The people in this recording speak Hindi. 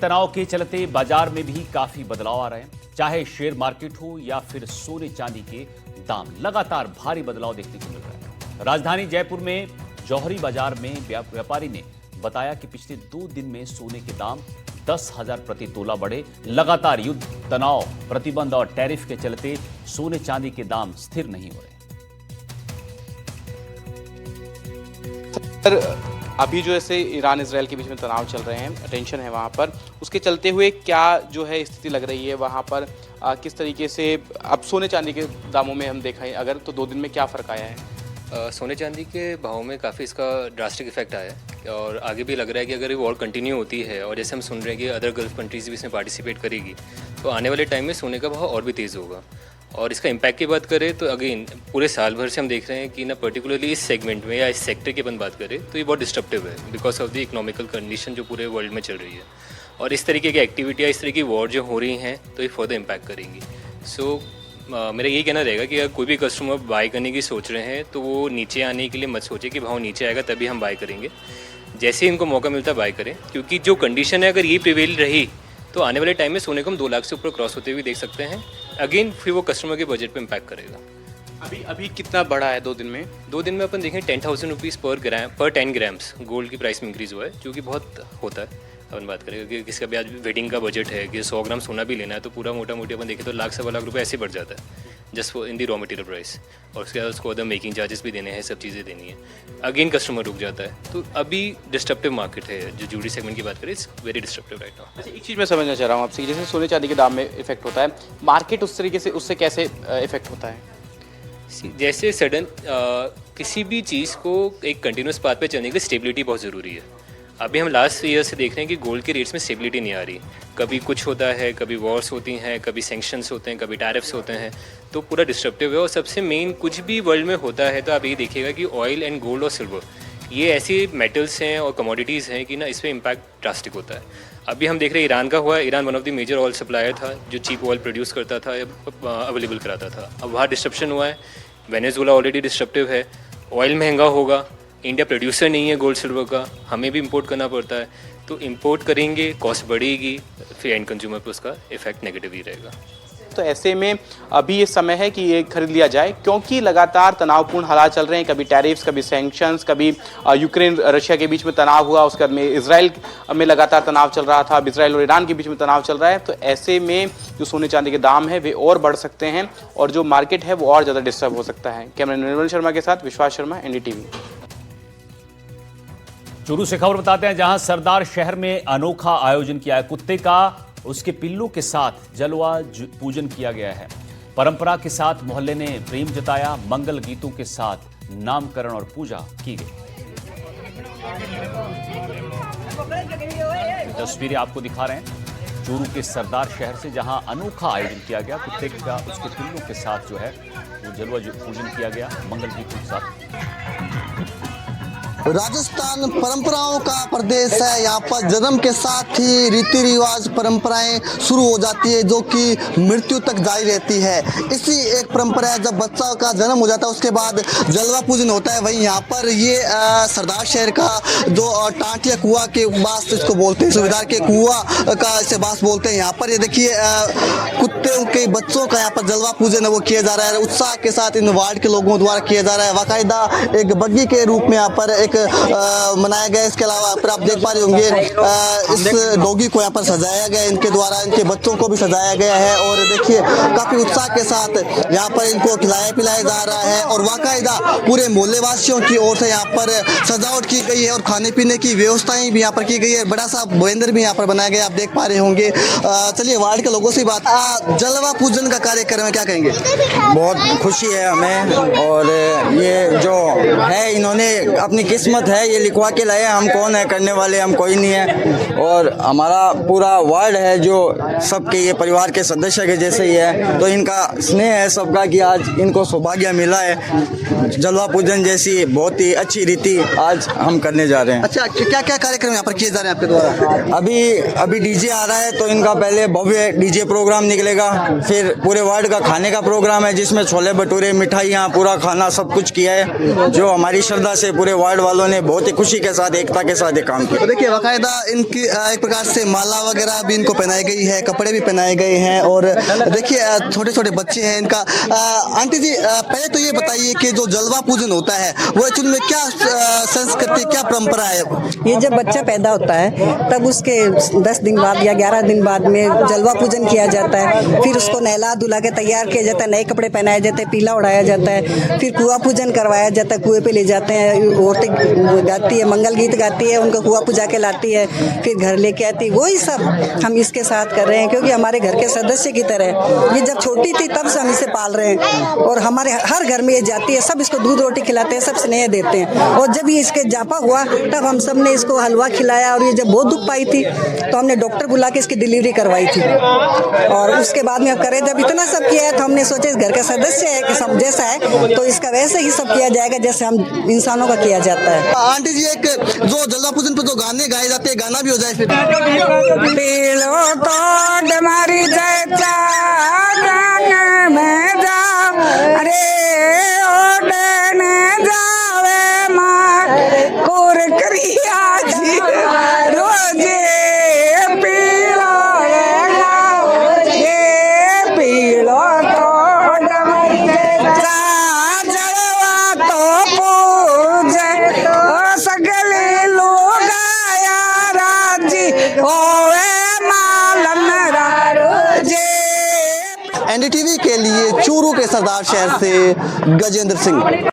तनाव के चलते बाजार में भी काफी बदलाव आ रहे हैं। चाहे शेयर मार्केट हो या फिर सोने चांदी के दाम, लगातार भारी बदलाव देखने को मिल रहा है। राजधानी जयपुर में जौहरी बाजार में व्यापारी ने बताया कि पिछले 2 दिन में सोने के दाम 10,000 प्रति तोला बढ़े। लगातार युद्ध, तनाव, प्रतिबंध और टैरिफ के चलते सोने चांदी के दाम स्थिर नहीं हो रहे। अभी जो ऐसे ईरान इजराइल के बीच में तनाव चल रहे हैं, टेंशन है वहाँ पर, उसके चलते हुए क्या जो है स्थिति लग रही है वहाँ पर, किस तरीके से अब सोने चांदी के दामों में हम देखें अगर तो 2 दिन में क्या फ़र्क आया है? सोने चांदी के भाव में काफ़ी इसका ड्रास्टिक इफेक्ट आया है और आगे भी लग रहा है कि अगर ये वॉर कंटिन्यू होती है और जैसे हम सुन रहे हैं कि अदर गल्फ कंट्रीज़ भी इसमें पार्टिसिपेट करेगी तो आने वाले टाइम में सोने का भाव और भी तेज़ होगा। और इसका इम्पैक्ट की बात करें तो अगेन पूरे साल भर से हम देख रहे हैं कि ना पर्टिकुलरली इस सेगमेंट में या इस सेक्टर की अपन बात करें तो ये बहुत डिस्ट्रप्टिव है because of the economical condition जो पूरे वर्ल्ड में चल रही है और इस तरीके की एक्टिविटियाँ, इस तरह की वॉर जो हो रही हैं तो ये फर्दर इम्पैक्ट करेंगी। सो मेरा यही कहना रहेगा कि अगर कोई भी कस्टमर बाय करने की सोच रहे हैं तो वो नीचे आने के लिए मत सोचे कि भाव नीचे आएगा तभी हम बाय करेंगे। जैसे ही इनको मौका मिलता है बाय करें, क्योंकि जो कंडीशन है अगर ये प्रिवेल रही तो आने वाले टाइम में सोने को हम 2 लाख से ऊपर क्रॉस होते हुए देख सकते हैं। अगेन फिर वो कस्टमर के बजट पे इम्पैक्ट करेगा। अभी कितना बढ़ा है 2 दिन में? 2 दिन में अपन देखें 10,000 रुपीज़ पर 10 ग्राम्स गोल्ड की प्राइस में इंक्रीज़ हुआ है, जो कि बहुत होता है। अपन बात करें कि किसका भी आज वेडिंग का बजट है कि 100 ग्राम सोना भी लेना है तो पूरा मोटा मोटी अपन देखें तो लाख 1.25 लाख रुपये ऐसे बढ़ जाता है just in the raw material price, और उसके बाद उसको अदर मेकिंग चार्जेस भी देने हैं, सब चीज़ें देनी है। अगेन कस्टमर रुक जाता है। तो अभी डिस्ट्रप्टिव मार्केट है, जो ज्वेलरी सेगमेंट की बात करें it's very disruptive right now. अच्छा, एक चीज़ मैं समझना चाह रहा हूँ आपसे, जैसे सोने चांदी के दाम में इफेक्ट होता है, मार्केट उस तरीके से उससे कैसे इफेक्ट होता है? जैसे सडन किसी भी चीज़ को एक कंटिन्यूस पाथ पे चलने के लिए स्टेबिलिटी बहुत ज़रूरी है। अभी हम लास्ट ईयर से देख रहे हैं कि गोल्ड के रेट्स में स्टेबिलिटी नहीं आ रही। कभी कुछ होता है, कभी वॉर्स होती हैं, कभी सैंक्शंस होते हैं, कभी टैरिफ्स होते हैं, तो पूरा डिस्ट्रप्टिव है। और सबसे मेन कुछ भी वर्ल्ड में होता है तो आप ये देखिएगा कि ऑयल एंड गोल्ड और सिल्वर ये ऐसी मेटल्स हैं और कमोडिटीज़ हैं कि ना इस पर इम्पैक्ट ड्रास्टिक होता है। अभी हम देख रहे हैं ईरान का हुआ, Iran one of the major oil supplier था जो चीप ऑयल प्रोड्यूस करता था, अवेलेबल कराता था। अब वहाँ डिस्ट्रप्शन हुआ है। वेनेजुएला ऑलरेडी डिस्ट्रप्टिव है, ऑयल महंगा होगा, इंडिया प्रोड्यूसर नहीं है गोल्ड सिल्वर का, हमें भी इंपोर्ट करना पड़ता है। तो इंपोर्ट करेंगे, कॉस्ट बढ़ेगी, फिर एंड कंज्यूमर पर उसका इफेक्ट नेगेटिव ही रहेगा। तो ऐसे में अभी ये समय है कि ये खरीद लिया जाए, क्योंकि लगातार तनावपूर्ण हालात चल रहे हैं। कभी टैरिफ्स, कभी सैंक्शंस, कभी यूक्रेन रशिया के बीच में तनाव हुआ, उसके बाद में इसराइल में लगातार तनाव चल रहा था, अब इसराइल और ईरान के बीच में तनाव चल रहा है। तो ऐसे में जो सोने चांदी के दाम है वे और बढ़ सकते हैं और जो मार्केट है वो और ज़्यादा डिस्टर्ब हो सकता है। कैमरामैन निर्मल शर्मा के साथ विश्वास शर्मा, NDTV। चूरू से खबर बताते हैं, जहां सरदार शहर में अनोखा आयोजन किया है। कुत्ते का उसके पिल्लू के साथ जलवा पूजन किया गया है। परंपरा के साथ मोहल्ले ने प्रेम जताया। मंगल गीतों के साथ नामकरण और पूजा की गई। तस्वीरें आपको दिखा रहे हैं चूरू के सरदार शहर से, जहां अनोखा आयोजन किया गया। कुत्ते का उसके पिल्लू के साथ जो है वो जलवा पूजन किया गया मंगल गीतों के साथ। राजस्थान परंपराओं का प्रदेश है। यहाँ पर जन्म के साथ ही रीति रिवाज, परंपराएं शुरू हो जाती है जो कि मृत्यु तक जारी रहती है। इसी एक परंपरा है, जब बच्चा का जन्म हो जाता है उसके बाद जलवा पूजन होता है। वहीं यहाँ पर ये सरदार शहर का जो टांटिया कुआं के बास इसको बोलते हैं, सुविधार के कुआं का इसे बास बोलते हैं। यहाँ पर ये देखिए कुत्ते के बच्चों का यहाँ पर जलवा पूजन है वो किया जा रहा है। उत्साह के साथ इन वार्ड के लोगों द्वारा किया जा रहा है। बाकायदा एक बग्गी के रूप में यहाँ पर मनाया गया। इसके अलावा फिर आप देख पा रहे होंगे इस डॉगी को यहाँ पर सजाया गया, इनके द्वारा इनके बच्चों को भी सजाया गया है। और देखिए काफी उत्साह के साथ यहाँ पर इनको खिलाया पिलाया जा रहा है और बाकायदा पूरे मोहल्ले वासियों की ओर से यहाँ पर सजावट की गई है और खाने पीने की व्यवस्थाएं भी यहाँ पर की गई है। बड़ा सा भोजन भी यहाँ पर बनाया गया, आप देख पा रहे होंगे। चलिए वार्ड के लोगों से बात, जलवा पूजन का कार्यक्रम है, क्या कहेंगे? बहुत खुशी है हमें, और ये जो है इन्होंने अपनी किस्मत है ये लिखवा के लाए। हम कौन है करने वाले, हम कोई नहीं है। और हमारा पूरा वार्ड है जो सबके ये परिवार के सदस्य के जैसे ही है, तो इनका स्नेह है सबका कि आज इनको सौभाग्य मिला है। जलवा पूजन जैसी बहुत ही अच्छी रीति आज हम करने जा रहे हैं। अच्छा, क्या क्या कार्यक्रम यहाँ पर किए जा रहे हैं आपके द्वारा? अभी डीजे आ रहा है, तो इनका पहले भव्य डीजे प्रोग्राम निकलेगा। फिर पूरे वार्ड का खाने का प्रोग्राम है जिसमें छोले भटूरे, मिठाइयाँ, पूरा खाना सब कुछ किया है, जो हमारी श्रद्धा से पूरे वार्ड वालों वालों ने बहुत ही खुशी के साथ, एकता के साथ ये काम किया। तो देखिए बाकायदा इनकी एक प्रकार से माला वगैरह भी इनको पहनाई गई है, कपड़े भी पहनाए गए हैं और देखिए छोटे छोटे बच्चे हैं इनका। आंटी जी पहले तो ये बताइए कि जो जलवा पूजन होता है वो एक्चुअली में क्या संस्कृति, क्या परंपरा है? ये जब बच्चा पैदा होता है तब उसके 10 दिन बाद या 11 दिन बाद में जलवा पूजन किया जाता है। फिर उसको नहला धुला के तैयार किया जाता है, नए कपड़े पहनाए जाते हैं, पीला उड़ाया जाता है, फिर कुआं पूजन करवाया जाता है, कुएं पे ले जाते हैं, औरतें गाती है, मंगल गीत गाती है, उनको कुआं पूजा के लाती है, फिर घर लेके आती है। वही सब हम इसके साथ कर रहे हैं क्योंकि हमारे घर के सदस्य की तरह ये जब छोटी थी तब से हम इसे पाल रहे हैं और हमारे हर घर में ये जाती है, सब इसको दूध रोटी खिलाते हैं, सब स्नेह देते हैं। और जब ये इसके जापा हुआ तब हम सब ने इसको हलवा खिलाया और ये जब बहुत दुख पाई थी तो हमने डॉक्टर बुला के इसकी डिलीवरी करवाई थी और उसके बाद में अब करें जब इतना सब किया है तो हमने सोचा इस घर का सदस्य है कि सब जैसा है तो इसका वैसे ही सब किया जाएगा जैसे हम इंसानों का किया जाता है। आंटी जी एक जो जलवा पूजन पे जो गाने गाए जाते हैं, गाना भी हो जाए फिर। पीलो तो डमारी जैसा गान में जाओ, अरे ओडने जावे मार कोर करिया जी रोजे पीलो ये पीलो तो डमारी जैसा जलवा तो पूजे ओ सगले लोग आया राजी ओए मालन राजे। एनडीटीवी के लिए चूरू के सरदार शहर से गजेंद्र सिंह।